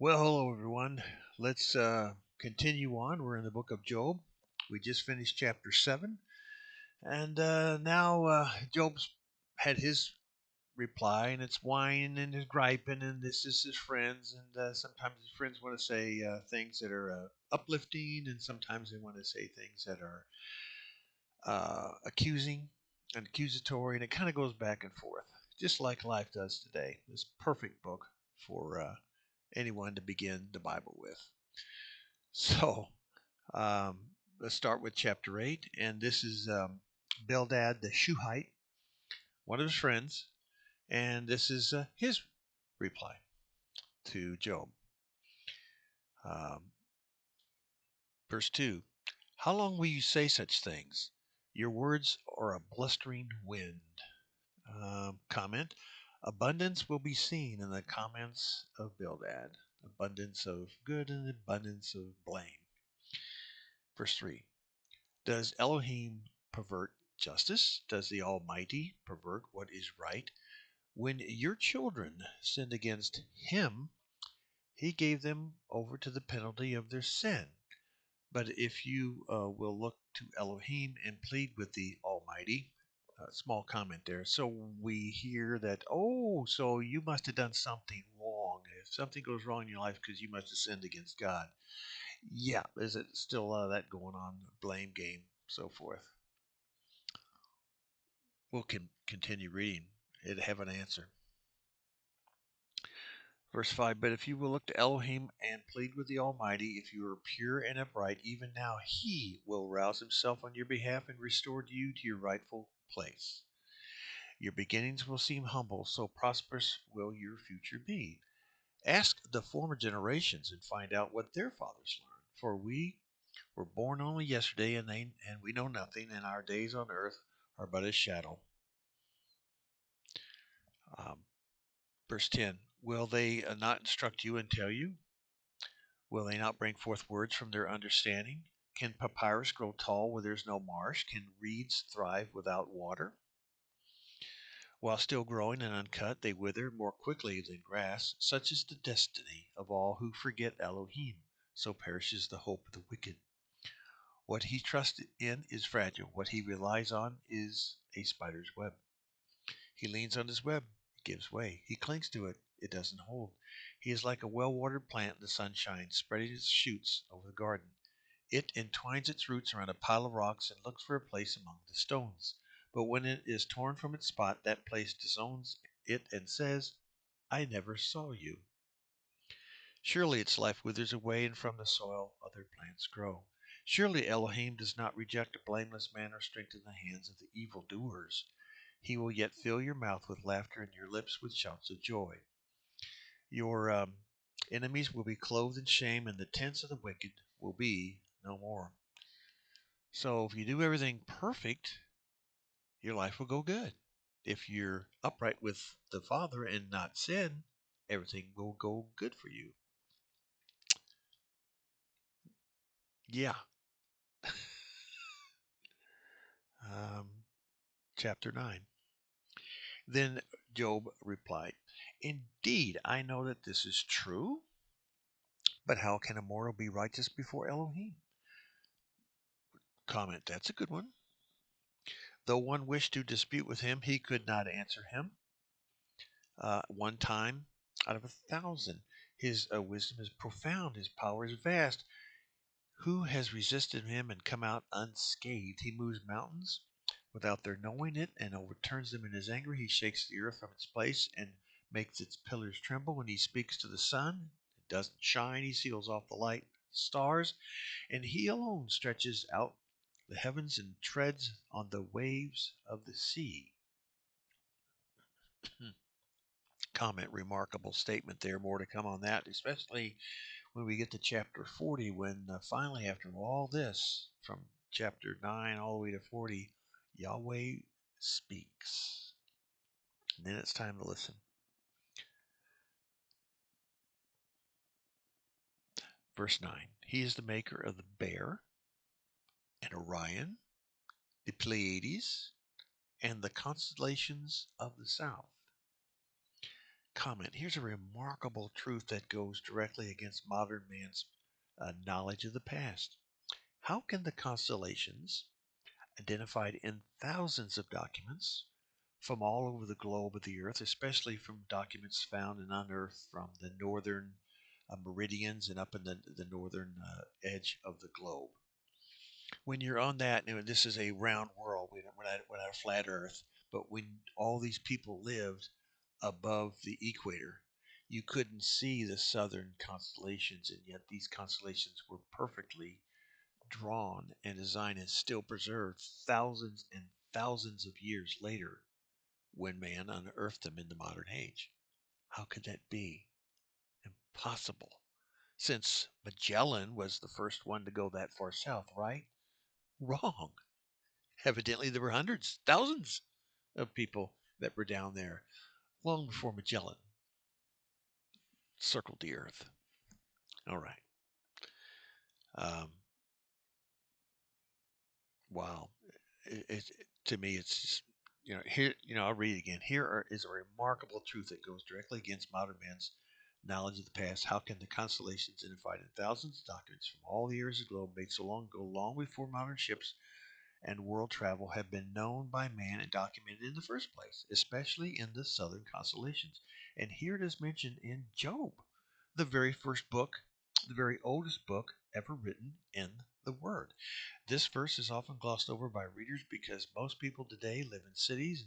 Well, hello everyone. Let's continue on. We're in the book of Job. We just finished chapter 7, and now Job's had his reply, and it's whining and his griping, and this is his friends, and sometimes his friends want to say things that are uplifting, and sometimes they want to say things that are accusing and accusatory, and it kind of goes back and forth, just like life does today. This perfect book for anyone to begin the Bible with. So um, let's start with chapter 8. And this is Bildad the Shuhite, one of his friends. And this is his reply to Job. Um, Verse 2. How long will you say such things? Your words are a blustering wind. Comment. Abundance will be seen in the comments of Bildad. Abundance of good and abundance of blame. Verse 3. Does Elohim pervert justice? Does the Almighty pervert what is right? When your children sinned against Him, He gave them over to the penalty of their sin. But if you will look to Elohim and plead with the Almighty, small comment there. So we hear that, oh, so you must have done something wrong. If something goes wrong in your life because you must have sinned against God. Yeah, is it still that going on? Blame game, so forth. We'll continue reading. It have an answer. Verse 5. But if you will look to Elohim and plead with the Almighty, if you are pure and upright, even now He will rouse Himself on your behalf and restore you to your rightful place. Your beginnings will seem humble, so prosperous will your future be. Ask the former generations and find out what their fathers learned. For we were born only yesterday, and we know nothing, and our days on earth are but a shadow. Um, Verse 10. Will they not instruct you and tell you? Will they not bring forth words from their understanding? Can papyrus grow tall where there's no marsh? Can reeds thrive without water? While still growing and uncut, they wither more quickly than grass. Such is the destiny of all who forget Elohim. So perishes the hope of the wicked. What he trusts in is fragile. What he relies on is a spider's web. He leans on his web, it gives way. He clings to it, it doesn't hold. He is like a well-watered plant in the sunshine, spreading its shoots over the garden. It entwines its roots around a pile of rocks and looks for a place among the stones. But when it is torn from its spot, that place disowns it and says, I never saw you. Surely its life withers away, and from the soil other plants grow. Surely Elohim does not reject a blameless man or strengthen the hands of the evildoers. He will yet fill your mouth with laughter and your lips with shouts of joy. Your enemies will be clothed in shame, and the tents of the wicked will be no more. So if you do everything perfect, your life will go good. If you're upright with the Father and not sin, everything will go good for you. Yeah. Um, Chapter 9. Then Job replied, Indeed, I know that this is true, but how can a mortal be righteous before Elohim? Comment, that's a good one. Though one wished to dispute with him, he could not answer him. One time out of 1,000. His wisdom is profound, his power is vast. Who has resisted him and come out unscathed? He moves mountains without their knowing it and overturns them in his anger. He shakes the earth from its place and makes its pillars tremble. When he speaks to the sun, it doesn't shine. He seals off the light, stars, and he alone stretches out the heavens and treads on the waves of the sea. Comment, remarkable statement there. More to come on that, especially when we get to chapter 40, when finally, after all this, from chapter 9 all the way to 40, Yahweh speaks. And then it's time to listen. Verse 9. He is the maker of the bear and Orion, the Pleiades, and the constellations of the south. Comment. Here's a remarkable truth that goes directly against modern man's knowledge of the past. How can the constellations, identified in thousands of documents from all over the globe of the Earth, especially from documents found and unearthed from the northern meridians and up in the northern edge of the globe. When you're on that, this is a round world. We're not a flat Earth, but when all these people lived above the equator, you couldn't see the southern constellations, and yet these constellations were perfectly drawn and designed and still preserved thousands and thousands of years later when man unearthed them in the modern age. How could that be? Impossible. Since Magellan was the first one to go that far south, right? Wrong. Evidently, there were hundreds, thousands of people that were down there long before Magellan circled the earth. All right. Um, wow. To me, it's just, here, I'll read it again. Is a remarkable truth that goes directly against modern man's knowledge of the past. How can the constellations identified in thousands of documents from all the areas of the globe made so long ago, long before modern ships and world travel have been known by man and documented in the first place, especially in the southern constellations? And here it is mentioned in Job, the very first book, the very oldest book ever written in the Word. This verse is often glossed over by readers because most people today live in cities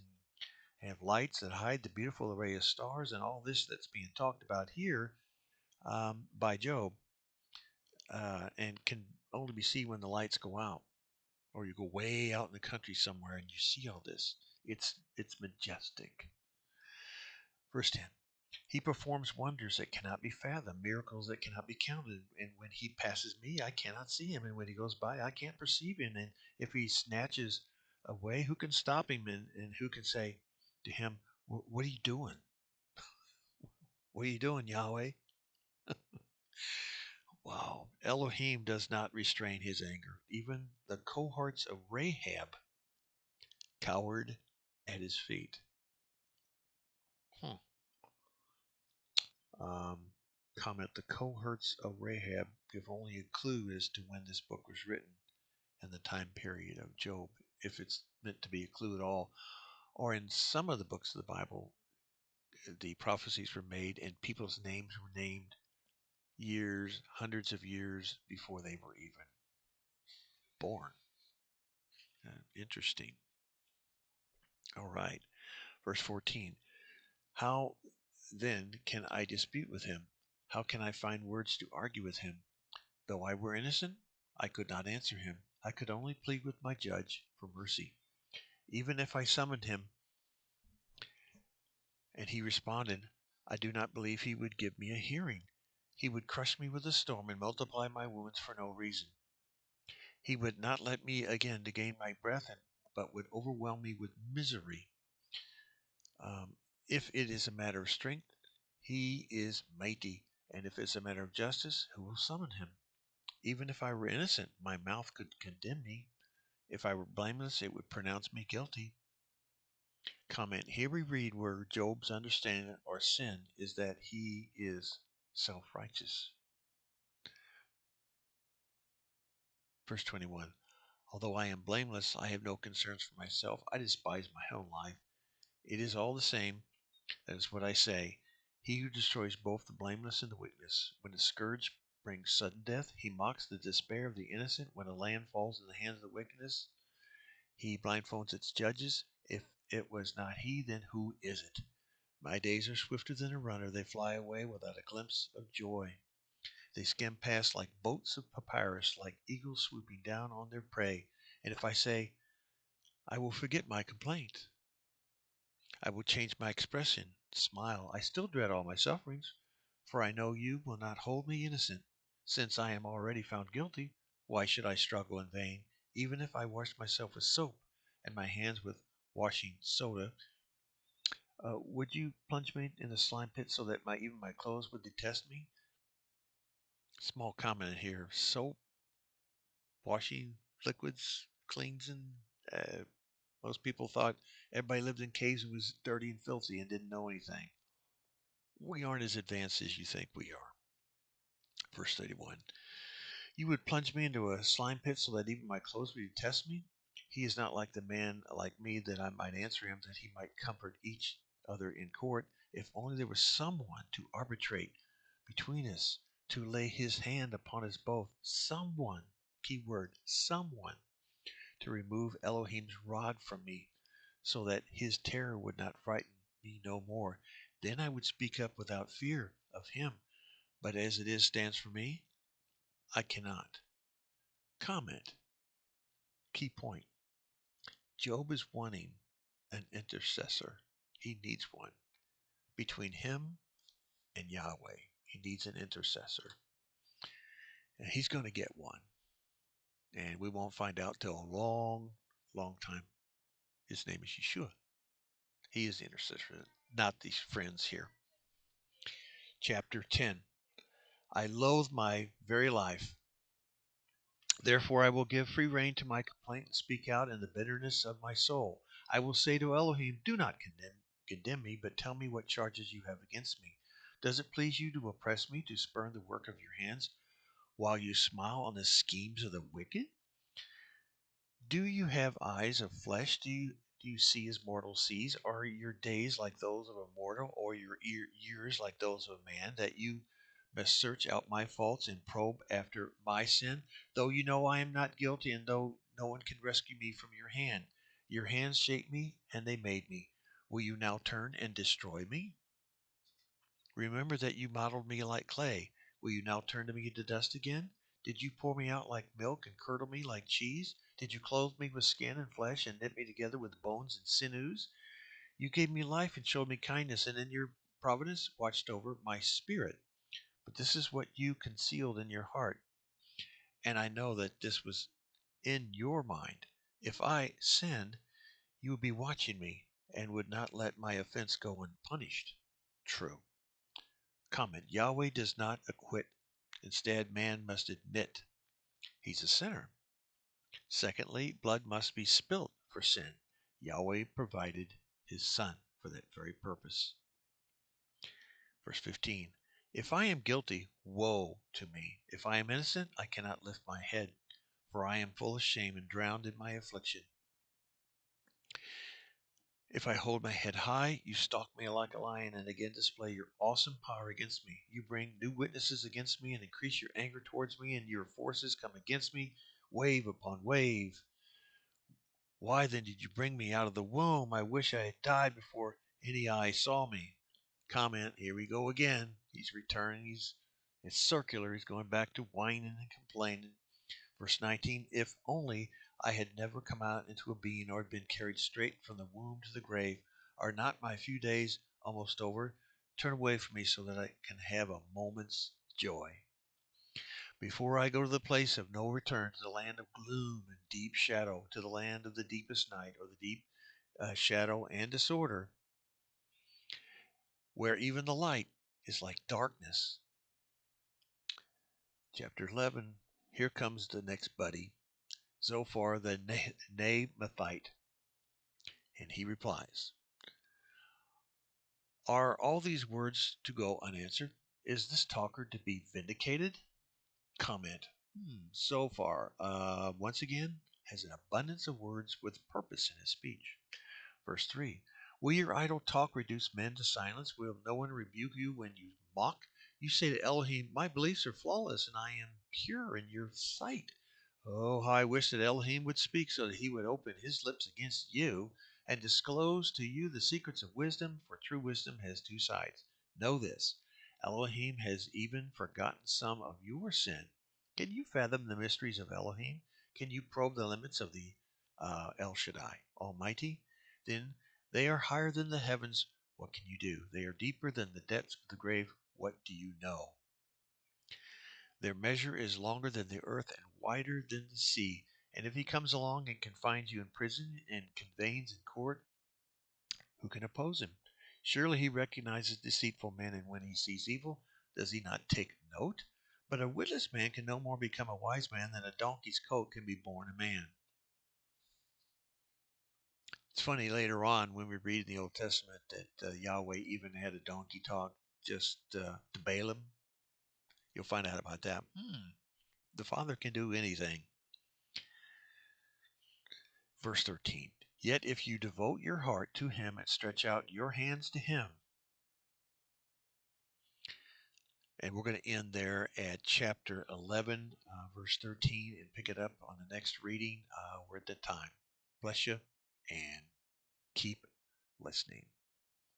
and have lights that hide the beautiful array of stars, and all this that's being talked about here by Job and can only be seen when the lights go out, or you go way out in the country somewhere and you see all this. It's majestic. Verse 10. He performs wonders that cannot be fathomed, miracles that cannot be counted. And when he passes me, I cannot see him. And when he goes by, I can't perceive him. And if he snatches away, who can stop him? And who can say to him, what are you doing? What are you doing, Yahweh? Wow. Elohim does not restrain his anger. Even the cohorts of Rahab cowered at his feet. Hmm. Um, Comment. The cohorts of Rahab give only a clue as to when this book was written and the time period of Job, if it's meant to be a clue at all. Or in some of the books of the Bible, the prophecies were made and people's names were named years, hundreds of years before they were even born. Interesting. All right. Verse 14. How then can I dispute with him? How can I find words to argue with him? Though I were innocent, I could not answer him. I could only plead with my judge for mercy. Even if I summoned him and he responded, I do not believe he would give me a hearing. He would crush me with a storm and multiply my wounds for no reason. He would not let me again to gain my breath, but would overwhelm me with misery. Um, if it is a matter of strength, he is mighty, and if it's a matter of justice, who will summon him? Even if I were innocent, my mouth could condemn me. If I were blameless, it would pronounce me guilty. Comment. Here we read where Job's understanding or sin is that he is self-righteous. Verse 21. Although I am blameless, I have no concerns for myself. I despise my own life. It is all the same. That is what I say. He who destroys both the blameless and the witless. When a scourge brings sudden death, he mocks the despair of the innocent. When a land falls in the hands of the wickedness, he blindfolds its judges. If it was not he, then who is it? My days are swifter than a runner. They fly away without a glimpse of joy. They skim past like boats of papyrus, like eagles swooping down on their prey. And if I say, I will forget my complaint, I will change my expression, smile, I still dread all my sufferings, for I know you will not hold me innocent. Since I am already found guilty, why should I struggle in vain? Even if I wash myself with soap and my hands with washing soda, would you plunge me in the slime pit so that even my clothes would detest me? Small comment here. Soap, washing liquids, cleansing. Uh, Most people thought everybody lived in caves and was dirty and filthy and didn't know anything. We aren't as advanced as you think we are. Verse 31. You would plunge me into a slime pit so that even my clothes would detest me? He is not like the man like me that I might answer him, that he might comfort each other in court. If only there was someone to arbitrate between us, to lay his hand upon us both. Someone, keyword, someone, to remove Elohim's rod from me, so that his terror would not frighten me no more. Then I would speak up without fear of him. But as it is stands for me, I cannot. Comment. Key point. Job is wanting an intercessor. He needs one. Between him and Yahweh, he needs an intercessor. And he's going to get one. And we won't find out till a long, long time. His name is Yeshua. He is the intercessor, not these friends here. Chapter 10. I loathe my very life. Therefore I will give free rein to my complaint and speak out in the bitterness of my soul. I will say to Elohim, do not condemn me, but tell me what charges you have against me. Does it please you to oppress me, to spurn the work of your hands, while you smile on the schemes of the wicked? Do you have eyes of flesh? Do you see as mortal sees? Are your days like those of a mortal, or your years like those of a man, that you must search out my faults and probe after my sin? Though you know I am not guilty, and though no one can rescue me from your hands shaped me, and they made me. Will you now turn and destroy me? Remember that you modeled me like clay. Will you now turn to me to dust again? Did you pour me out like milk and curdle me like cheese? Did you clothe me with skin and flesh and knit me together with bones and sinews? You gave me life and showed me kindness, and in your providence watched over my spirit. But this is what you concealed in your heart, and I know that this was in your mind. If I sinned, you would be watching me and would not let my offense go unpunished. True. Comment. Yahweh does not acquit. Instead, man must admit he's a sinner. Secondly, blood must be spilt for sin. Yahweh provided his son for that very purpose. Verse 15. If I am guilty, woe to me. If I am innocent, I cannot lift my head, for I am full of shame and drowned in my affliction. If I hold my head high, you stalk me like a lion and again display your awesome power against me. You bring new witnesses against me and increase your anger towards me, and your forces come against me, wave upon wave. Why then did you bring me out of the womb? I wish I had died before any eye saw me. Comment, here we go again. He's returning. It's circular. He's going back to whining and complaining. Verse 19, if only I had never come out into a being, or had been carried straight from the womb to the grave. Are not my few days almost over? Turn away from me so that I can have a moment's joy. Before I go to the place of no return, to the land of gloom and deep shadow, to the land of the deepest night, or the deep shadow and disorder, where even the light is like darkness. Chapter 11, here comes the next buddy, Zophar the Naamathite. And he replies, are all these words to go unanswered? Is this talker to be vindicated? Comment. So far, once again, has an abundance of words with purpose in his speech. Verse 3. Will your idle talk reduce men to silence? Will no one rebuke you when you mock? You say to Elohim, my beliefs are flawless, and I am pure in your sight. Oh, how I wish that Elohim would speak, so that he would open his lips against you and disclose to you the secrets of wisdom, for true wisdom has two sides. Know this, Elohim has even forgotten some of your sin. Can you fathom the mysteries of Elohim? Can you probe the limits of the El Shaddai, Almighty? Then they are higher than the heavens. What can you do? They are deeper than the depths of the grave. What do you know? Their measure is longer than the earth and wider than the sea. And if he comes along and confines you in prison and convenes in court, who can oppose him? Surely he recognizes deceitful men, and when he sees evil, does he not take note? But a witless man can no more become a wise man than a donkey's coat can be born a man. It's funny later on when we read in the Old Testament that Yahweh even had a donkey talk. just to Balaam. You'll find out about that. The Father can do anything. Verse 13. Yet if you devote your heart to him and stretch out your hands to him. And we're going to end there at chapter 11, verse 13, and pick it up on the next reading. We're at that time. Bless you and keep listening.